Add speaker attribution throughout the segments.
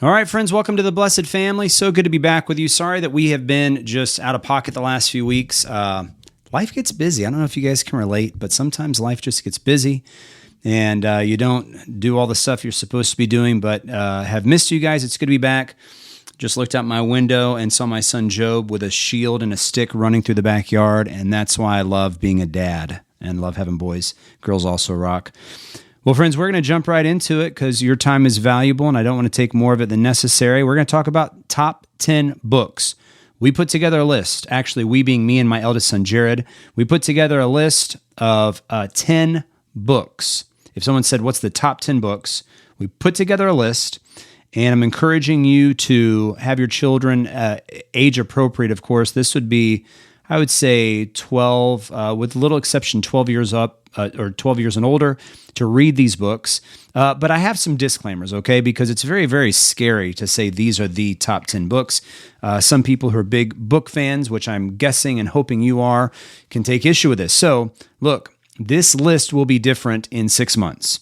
Speaker 1: All right, friends, welcome to the Blessed Family. So good to be back with you. Sorry that we have been just out of pocket the last few weeks. Life gets busy. I don't know if you guys can relate, but sometimes life just gets busy and you don't do all the stuff you're supposed to be doing, but have missed you guys. It's good to be back. Just looked out my window and saw my son Job with a shield and a stick running through the backyard, and that's why I love being a dad and love having boys. Girls also rock. Well, friends, we're going to jump right into it because your time is valuable and I don't want to take more of it than necessary. We're going to talk about top 10 books. We put together a list. Actually, we being me and my eldest son, Jared, we put together a list of 10 books. If someone said, what's the top 10 books? We put together a list, and I'm encouraging you to have your children age appropriate, of course. This would be, I would say, 12, with little exception, 12 years up, or 12 years and older, to read these books. But I have some disclaimers, okay? Because it's very, very scary to say these are the top 10 books. Some people who are big book fans, which I'm guessing and hoping you are, can take issue with this. So, look, this list will be different in 6 months.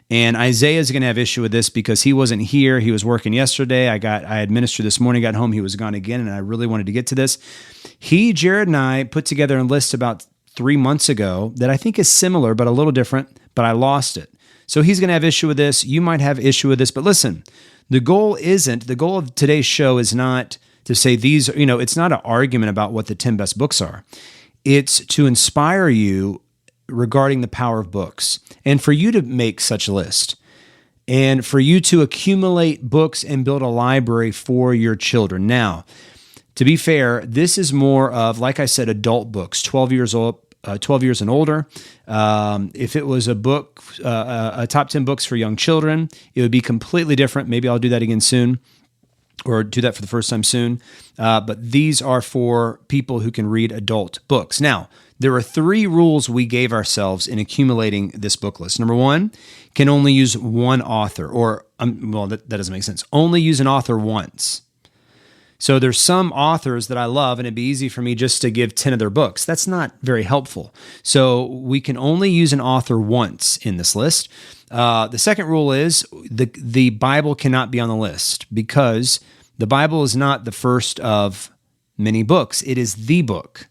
Speaker 1: And Isaiah is going to have issue with this because he wasn't here. He was working yesterday. I administered this morning, got home, he was gone again, and I really wanted to get to this. Jared and I put together a list about 3 months ago that I think is similar but a little different, but I lost it. So he's going to have issue with this. You might have issue with this, but listen, the goal of today's show is not to say these, it's not an argument about what the 10 best books are. It's to inspire you regarding the power of books and for you to make such a list and for you to accumulate books and build a library for your children. Now, to be fair, this is more of, like I said, adult books, 12 years old, 12 years and older. If it was a book, a top 10 books for young children, it would be completely different. Maybe I'll do that again soon, or do that for the first time soon. But these are for people who can read adult books. Now, there are 3 rules we gave ourselves in accumulating this book list. Number 1, can only use one author, or, that doesn't make sense. Only use an author once. So there's some authors that I love, and it'd be easy for me just to give 10 of their books. That's not very helpful. So we can only use an author once in this list. The second rule is the Bible cannot be on the list because the Bible is not the first of many books. It is the book.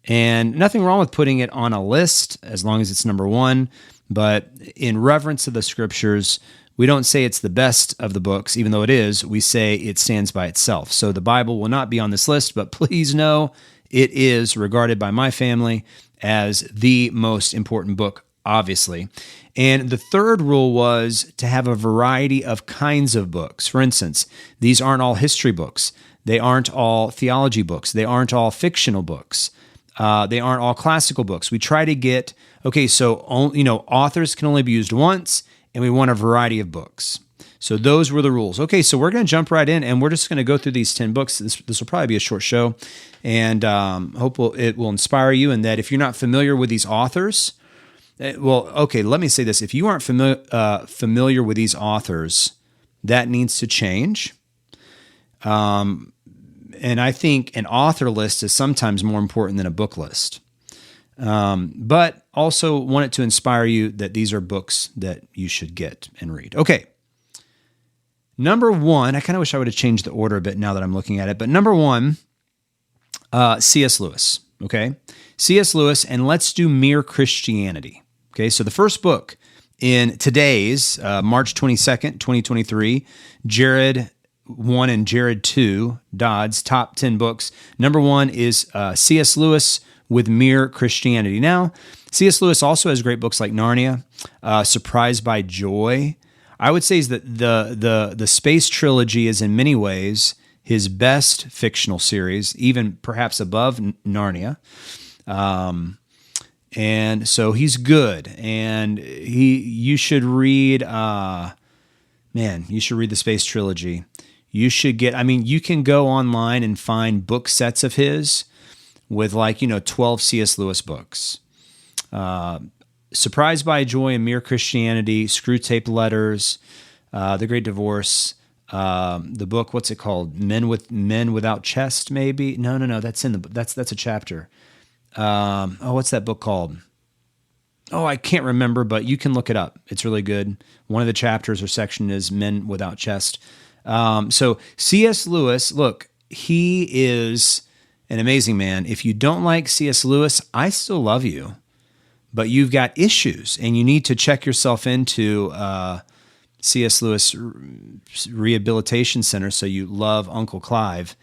Speaker 1: And nothing wrong with putting it on a list as long as it's number 1. But in reverence to the scriptures, we don't say it's the best of the books, even though it is. We say it stands by itself. So the Bible will not be on this list, but please know it is regarded by my family as the most important book, obviously. And the third rule was to have a variety of kinds of books. For instance, these aren't all history books. They aren't all theology books. They aren't all fictional books. They aren't all classical books. We try to get, authors can only be used once, and we want a variety of books. So those were the rules. Okay, so we're going to jump right in, and we're just going to go through these 10 books. This will probably be a short show, and hope it will inspire you, and that if you're not familiar with these authors, let me say this. If you aren't familiar with these authors, that needs to change. And I think an author list is sometimes more important than a book list. But also want it to inspire you that these are books that you should get and read. Okay. Number 1, I kind of wish I would have changed the order a bit now that I'm looking at it, but number 1, C.S. Lewis, okay? C.S. Lewis, and let's do Mere Christianity, okay? So the first book in today's March 22nd, 2023, Jared 1 and Jared 2, Dodd's top 10 books. Number 1 is C.S. Lewis with Mere Christianity. Now, C.S. Lewis also has great books like Narnia, Surprised by Joy. I would say is that the Space Trilogy is in many ways his best fictional series, even perhaps above Narnia. And so he's good, and you should read. You should read the Space Trilogy. You should you can go online and find book sets of his with 12 C.S. Lewis books. Surprised by Joy and Mere Christianity, Screwtape Letters, The Great Divorce, the book, what's it called? Men Without Chest, maybe? No, that's a chapter. What's that book called? Oh, I can't remember, but you can look it up. It's really good. One of the chapters or section is Men Without Chest. So C.S. Lewis, look, he is an amazing man. If you don't like C.S. Lewis, I still love you, but you've got issues, and you need to check yourself into C.S. Lewis Rehabilitation Center so you love Uncle Clive.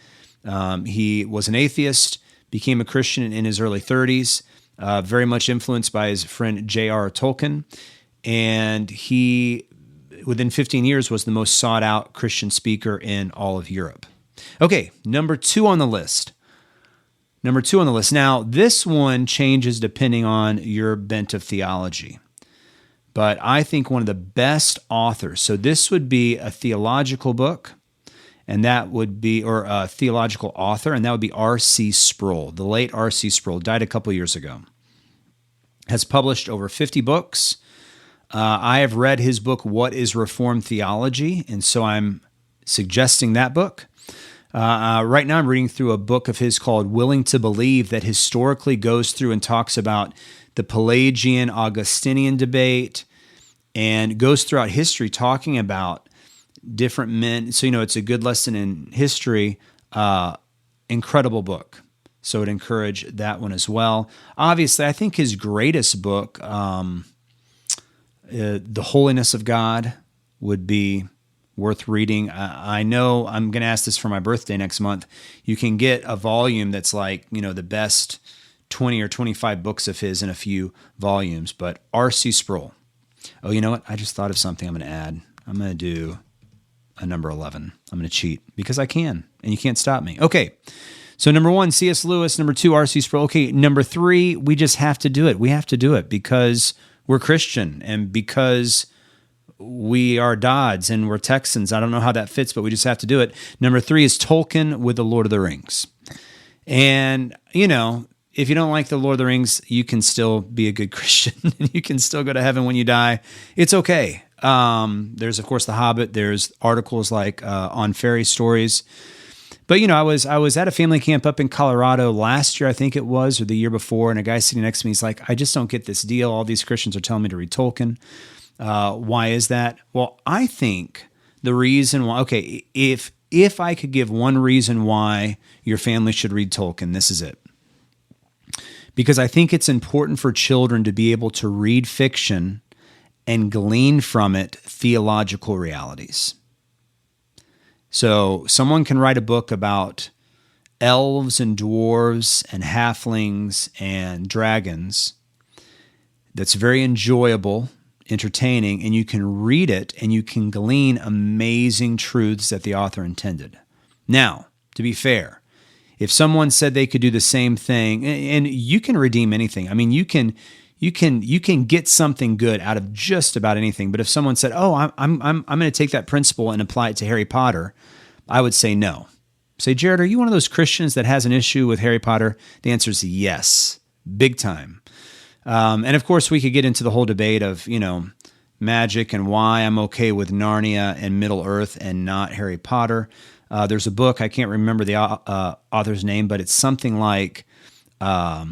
Speaker 1: He was an atheist, became a Christian in his early 30s, very much influenced by his friend J.R. Tolkien, and he, within 15 years, was the most sought-out Christian speaker in all of Europe. Okay, number two on the list. Now, this one changes depending on your bent of theology, but I think one of the best authors, so this would be a theological book, and that would be, or a theological author, and that would be R.C. Sproul. The late R.C. Sproul died a couple years ago. Has published over 50 books. I have read his book, What is Reformed Theology? And so I'm suggesting that book. Right now I'm reading through a book of his called Willing to Believe that historically goes through and talks about the Pelagian-Augustinian debate and goes throughout history talking about different men. So, it's a good lesson in history. Incredible book. So I'd encourage that one as well. Obviously, I think his greatest book, The Holiness of God, would be worth reading. I know I'm going to ask this for my birthday next month. You can get a volume that's like, the best 20 or 25 books of his in a few volumes, but R.C. Sproul. Oh, you know what? I just thought of something I'm going to add. I'm going to do a number 11. I'm going to cheat because I can, and you can't stop me. Okay. So number one, C.S. Lewis. Number two, R.C. Sproul. Okay. Number three, we just have to do it. We have to do it because we're Christian and because we are Dodds and we're Texans. I don't know how that fits, but we just have to do it. Number three is Tolkien with The Lord of the Rings. And, if you don't like The Lord of the Rings, you can still be a good Christian and you can still go to heaven when you die. It's okay. There's, of course, The Hobbit. There's articles like on fairy stories. But, I was at a family camp up in Colorado last year, I think it was, or the year before, and a guy sitting next to me, he's like, I just don't get this deal. All these Christians are telling me to read Tolkien. Why is that? Well, I think the reason why, okay, if I could give one reason why your family should read Tolkien, this is it. Because I think it's important for children to be able to read fiction and glean from it theological realities. So someone can write a book about elves and dwarves and halflings and dragons that's very enjoyable, entertaining, and you can read it and you can glean amazing truths that the author intended. Now, to be fair, if someone said they could do the same thing, and you can redeem anything. I mean, you can get something good out of just about anything. But if someone said, "Oh, I'm going to take that principle and apply it to Harry Potter," I would say no. Say, Jared, are you one of those Christians that has an issue with Harry Potter? The answer is yes, big time. And of course, we could get into the whole debate of, magic and why I'm okay with Narnia and Middle Earth and not Harry Potter. There's a book, I can't remember the author's name, but it's something like Narnia,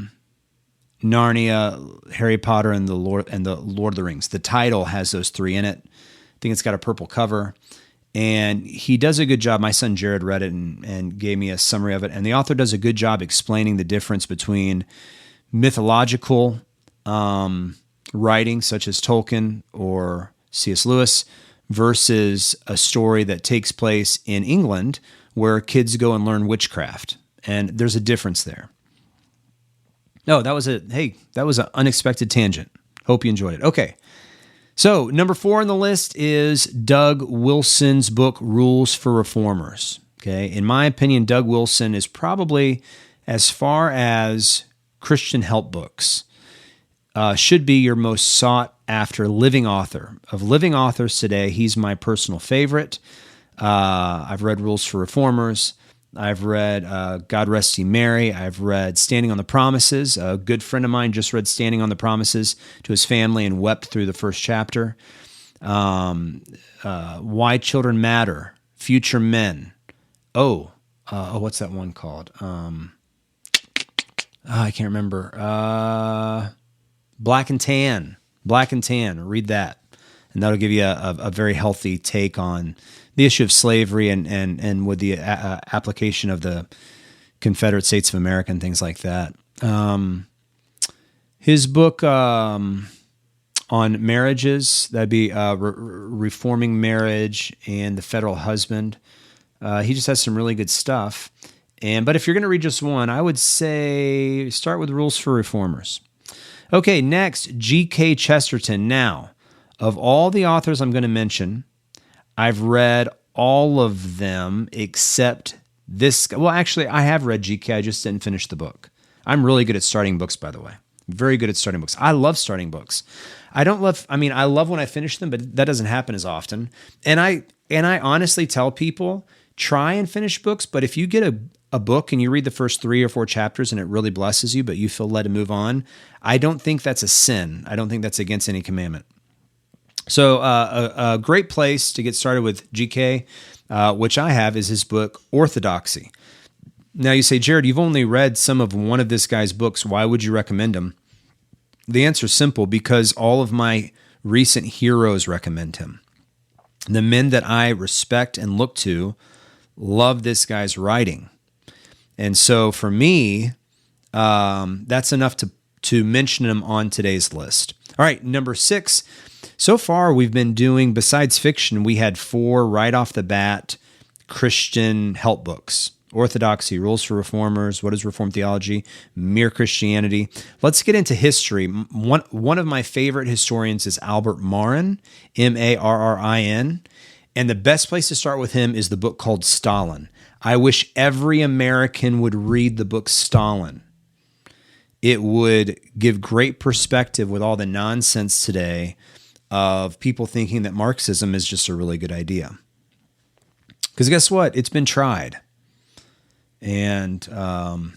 Speaker 1: Harry Potter, and the Lord of the Rings. The title has those three in it. I think it's got a purple cover. And he does a good job. My son Jared read it and gave me a summary of it. And the author does a good job explaining the difference between mythological writing, such as Tolkien or C.S. Lewis, versus a story that takes place in England where kids go and learn witchcraft. And there's a difference there. No, that was an unexpected tangent. Hope you enjoyed it. Okay. So number 4 on the list is Doug Wilson's book, Rules for Reformers. Okay. In my opinion, Doug Wilson is probably, as far as Christian help books, should be your most sought after living author. Of living authors today, he's my personal favorite. I've read Rules for Reformers. I've read God Rest Ye Merry. I've read Standing on the Promises. A good friend of mine just read Standing on the Promises to his family and wept through the first chapter. Why Children Matter, Future Men. What's that one called? I can't remember. Black and Tan. Read that. and that'll give you a very healthy take on the issue of slavery and with the application of the Confederate States of America and things like that. His book on marriages, that'd be Reforming Marriage and the Federal Husband. He just has some really good stuff. But if you're going to read just one, I would say start with Rules for Reformers. Okay, next, G.K. Chesterton. Now, of all the authors I'm going to mention, I've read all of them except this. Well, actually, I have read G.K. I just didn't finish the book. I'm really good at starting books, by the way. Very good at starting books. I love starting books. I love when I finish them, but that doesn't happen as often. And I honestly tell people, try and finish books, but if you get a book and you read the first 3 or 4 chapters and it really blesses you, but you feel led to move on, I don't think that's a sin. I don't think that's against any commandment. So a great place to get started with GK, which I have, is his book, Orthodoxy. Now you say, Jared, you've only read some of one of this guy's books. Why would you recommend him? The answer is simple, because all of my recent heroes recommend him. The men that I respect and look to love this guy's writing. And so for me, that's enough to mention him on today's list. All right, number 6. So far, we've been doing, besides fiction, we had 4 right off the bat Christian help books. Orthodoxy, Rules for Reformers, What is Reformed Theology, Mere Christianity. Let's get into history. One of my favorite historians is Albert Marrin, Marrin. And the best place to start with him is the book called Stalin. I wish every American would read the book Stalin. It would give great perspective with all the nonsense today of people thinking that Marxism is just a really good idea. Because guess what? It's been tried. And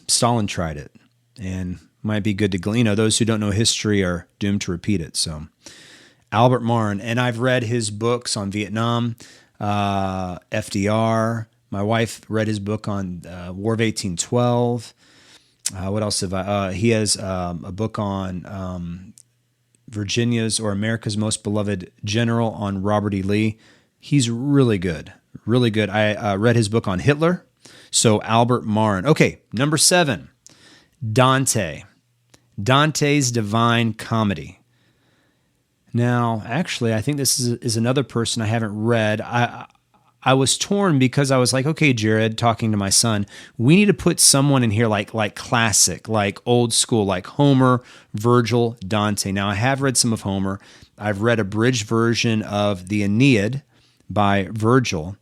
Speaker 1: Stalin tried it. And might be good to glean. Those who don't know history are doomed to repeat it. So Albert Marrin. And I've read his books on Vietnam, FDR. My wife read his book on War of 1812. What else have I? He has a book on Virginia's or America's Most Beloved General on Robert E. Lee. He's really good, really good. I read his book on Hitler. So Albert Marrin. Okay, number 7, Dante. Dante's Divine Comedy. Now, actually, I think this is another person I haven't read. I was torn because I was like, okay, Jared, talking to my son, we need to put someone in here like classic, like old school, like Homer, Virgil, Dante. Now, I have read some of Homer. I've read a bridged version of the Aeneid by Virgil,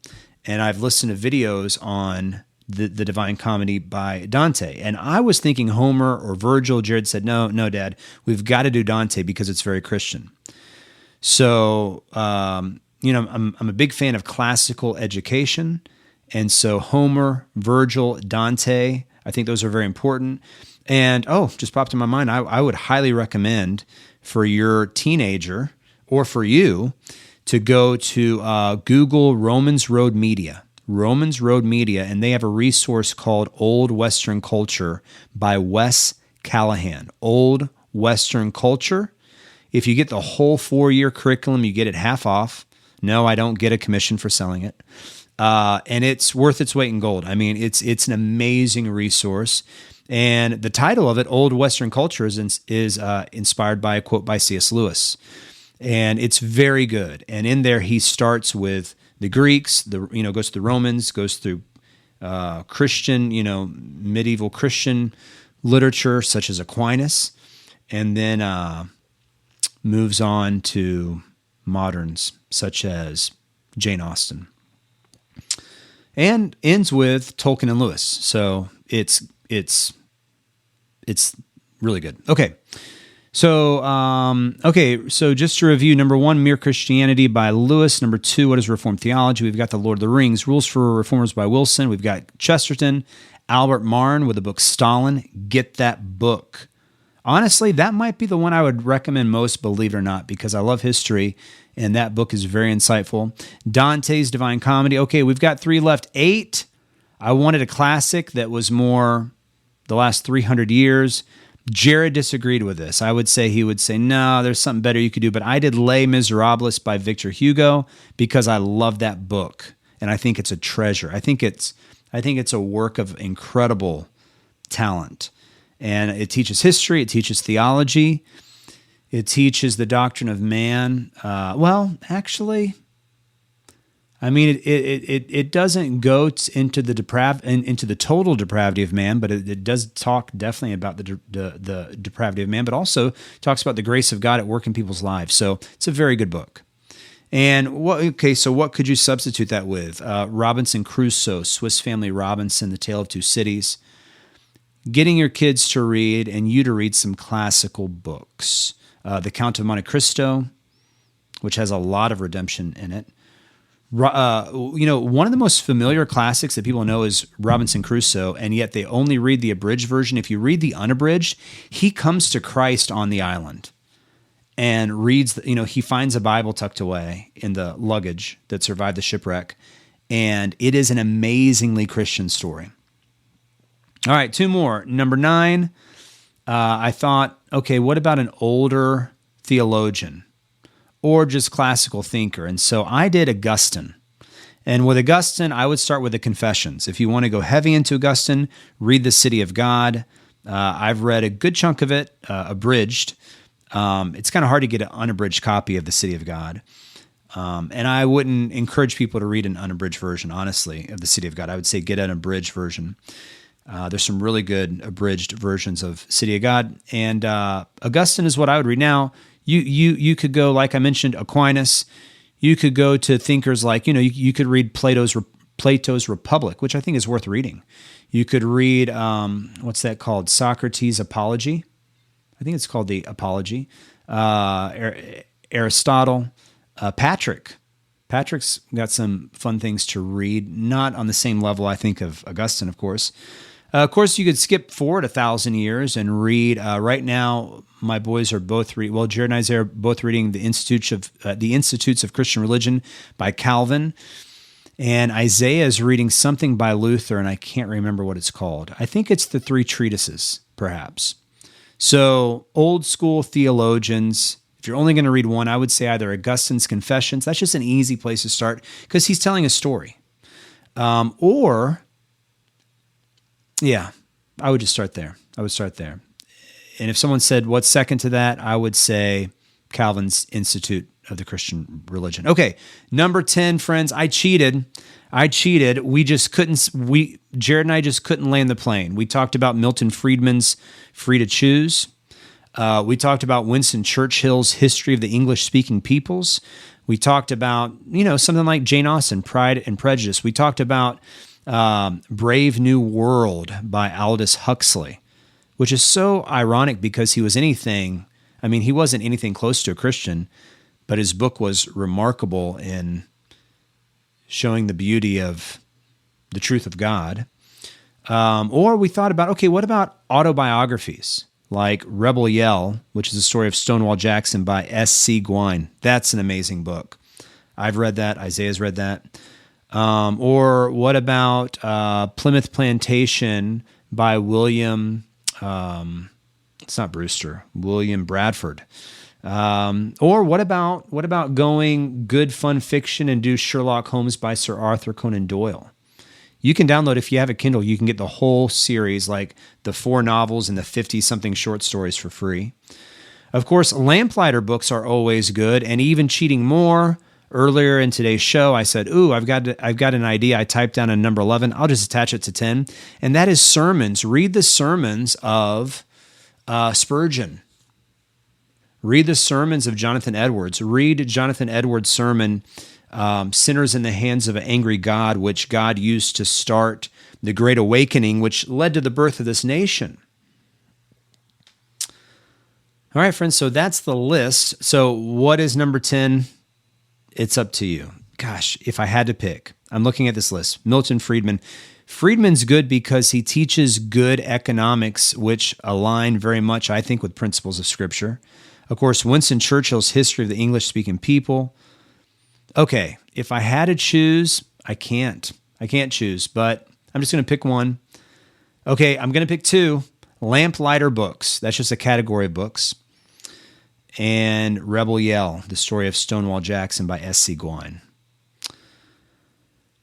Speaker 1: and I've listened to videos on the Divine Comedy by Dante. And I was thinking Homer or Virgil. Jared said, no, Dad, we've got to do Dante because it's very Christian. So, I'm a big fan of classical education. And so Homer, Virgil, Dante, I think those are very important. And, just popped in my mind, I would highly recommend for your teenager or for you to go to Google Romans Road Media, and they have a resource called Old Western Culture by Wes Callahan. Old Western Culture. If you get the whole 4-year curriculum, you get it half off. No, I don't get a commission for selling it. And it's worth its weight in gold. I mean, it's an amazing resource. And the title of it, Old Western Culture, is inspired by a quote by C.S. Lewis. And it's very good. And in there, he starts with the Greeks, goes to the Romans, goes through Christian, medieval Christian literature such as Aquinas, and then moves on to moderns such as Jane Austen, and ends with Tolkien and Lewis. So it's really good. Okay. So, so just to review, number 1, Mere Christianity by Lewis. Number 2, What is Reformed Theology? We've got The Lord of the Rings, Rules for Reformers by Wilson. We've got Chesterton, Albert Marrin with the book Stalin. Get that book. Honestly, that might be the one I would recommend most, believe it or not, because I love history, and that book is very insightful. Dante's Divine Comedy. Okay, we've got 3 left. 8, I wanted a classic that was more the last 300 years. Jared disagreed with this. I would say he would say, no, there's something better you could do. But I did Les Miserables by Victor Hugo because I love that book. And I think it's a treasure. I think it's a work of incredible talent. And it teaches history. It teaches theology. It teaches the doctrine of man. Actually, I mean, it doesn't go into the total depravity of man, but it does talk definitely about the depravity of man, but also talks about the grace of God at work in people's lives. So it's a very good book. And so what could you substitute that with? Robinson Crusoe, Swiss Family Robinson, The Tale of Two Cities. Getting your kids to read and you to read some classical books. The Count of Monte Cristo, which has a lot of redemption in it. One of the most familiar classics that people know is Robinson Crusoe, and yet they only read the abridged version. If you read the unabridged, he comes to Christ on the island and reads, he finds a Bible tucked away in the luggage that survived the shipwreck, and it is an amazingly Christian story. All right, 2 more. Number 9, I thought, okay, what about an older theologian? Or just classical thinker. And so I did Augustine. And with Augustine, I would start with the Confessions. If you want to go heavy into Augustine, read The City of God. I've read a good chunk of it, abridged. It's kind of hard to get an unabridged copy of The City of God. And I wouldn't encourage people to read an unabridged version, honestly, of The City of God. I would say get an abridged version. There's some really good abridged versions of City of God. And Augustine is what I would read now. You could go, like I mentioned, Aquinas. You could go to thinkers like, you could read Plato's Republic, which I think is worth reading. You could read, what's that called? Socrates' Apology. I think it's called the Apology. Aristotle. Patrick's got some fun things to read, not on the same level, I think, of Augustine, of course. Of course, you could skip forward 1,000 years and read. Right now, my boys are both Jared and Isaiah are both reading the Institutes of Christian Religion by Calvin, and Isaiah is reading something by Luther, and I can't remember what it's called. I think it's the 3 treatises, perhaps. So, old school theologians. If you're only going to read one, I would say either Augustine's Confessions. That's just an easy place to start because he's telling a story, I would just start there. And if someone said, what's second to that, I would say Calvin's Institute of the Christian Religion. Okay, number 10, friends, I cheated. Jared and I just couldn't land the plane. We talked about Milton Friedman's Free to Choose. We talked about Winston Churchill's History of the English-Speaking Peoples. We talked about, something like Jane Austen, Pride and Prejudice. We talked about Brave New World by Aldous Huxley, which is so ironic because he wasn't anything close to a Christian, but his book was remarkable in showing the beauty of the truth of God. Or we thought about, okay, what about autobiographies like Rebel Yell, which is the story of Stonewall Jackson by S.C. Gwynne. That's an amazing book. I've read that. Isaiah's read that. Or what about Plymouth Plantation by William, it's not Brewster, William Bradford. Or what about going good fun fiction and do Sherlock Holmes by Sir Arthur Conan Doyle? You can download, if you have a Kindle, you can get the whole series, like the 4 novels and the 50-something short stories for free. Of course, Lamplighter books are always good, and even cheating more. Earlier in today's show, I said, I've got an idea. I typed down a number 11. I'll just attach it to 10, and that is sermons. Read the sermons of Spurgeon. Read the sermons of Jonathan Edwards. Read Jonathan Edwards' sermon, Sinners in the Hands of an Angry God, which God used to start the Great Awakening, which led to the birth of this nation. All right, friends, so that's the list. So what is number 10? It's up to you. Gosh, if I had to pick, I'm looking at this list. Milton Friedman. Friedman's good because he teaches good economics, which align very much, I think, with principles of Scripture. Of course, Winston Churchill's History of the English-Speaking People. Okay, if I had to choose, I can't choose, but I'm just going to pick one. Okay, I'm going to pick 2. Lamplighter Books. That's just a category of books. And Rebel Yell, The Story of Stonewall Jackson by S.C. Gwine.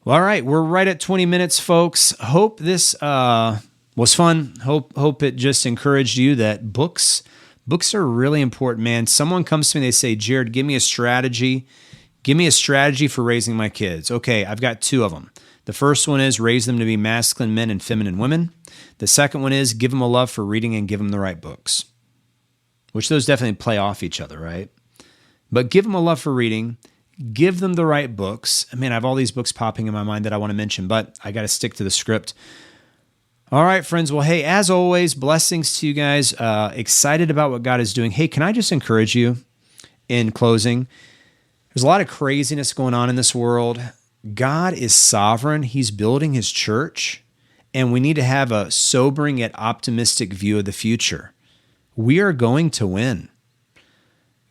Speaker 1: Well, all right, we're right at 20 minutes, folks. Hope this was fun. Hope it just encouraged you that books are really important, man. Someone comes to me, they say, Jared, give me a strategy. Give me a strategy for raising my kids. Okay, I've got two of them. The first one is raise them to be masculine men and feminine women. The second one is give them a love for reading and give them the right books, which those definitely play off each other, right? But give them a love for reading, give them the right books. I mean, I have all these books popping in my mind that I want to mention, but I got to stick to the script. All right, friends. Well, hey, as always, blessings to you guys. Excited about what God is doing. Hey, can I just encourage you in closing? There's a lot of craziness going on in this world. God is sovereign. He's building his church, and we need to have a sobering yet optimistic view of the future. We are going to win.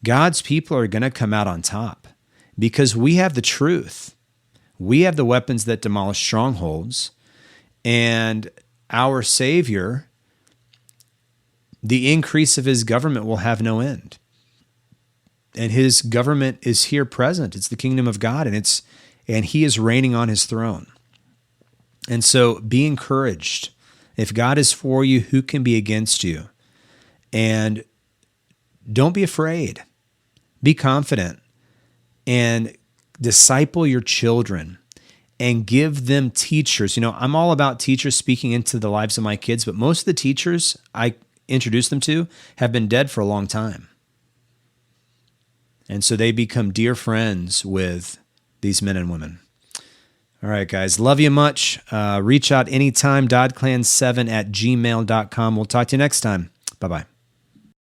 Speaker 1: God's people are going to come out on top because we have the truth. We have the weapons that demolish strongholds, and our Savior, the increase of his government will have no end. And his government is here present. It's the kingdom of God, and he is reigning on his throne. And so be encouraged. If God is for you, who can be against you? And don't be afraid. Be confident and disciple your children and give them teachers. You know, I'm all about teachers speaking into the lives of my kids, but most of the teachers I introduce them to have been dead for a long time. And so they become dear friends with these men and women. All right, guys. Love you much. Reach out anytime, dodclan7@gmail.com. We'll talk to you next time. Bye-bye.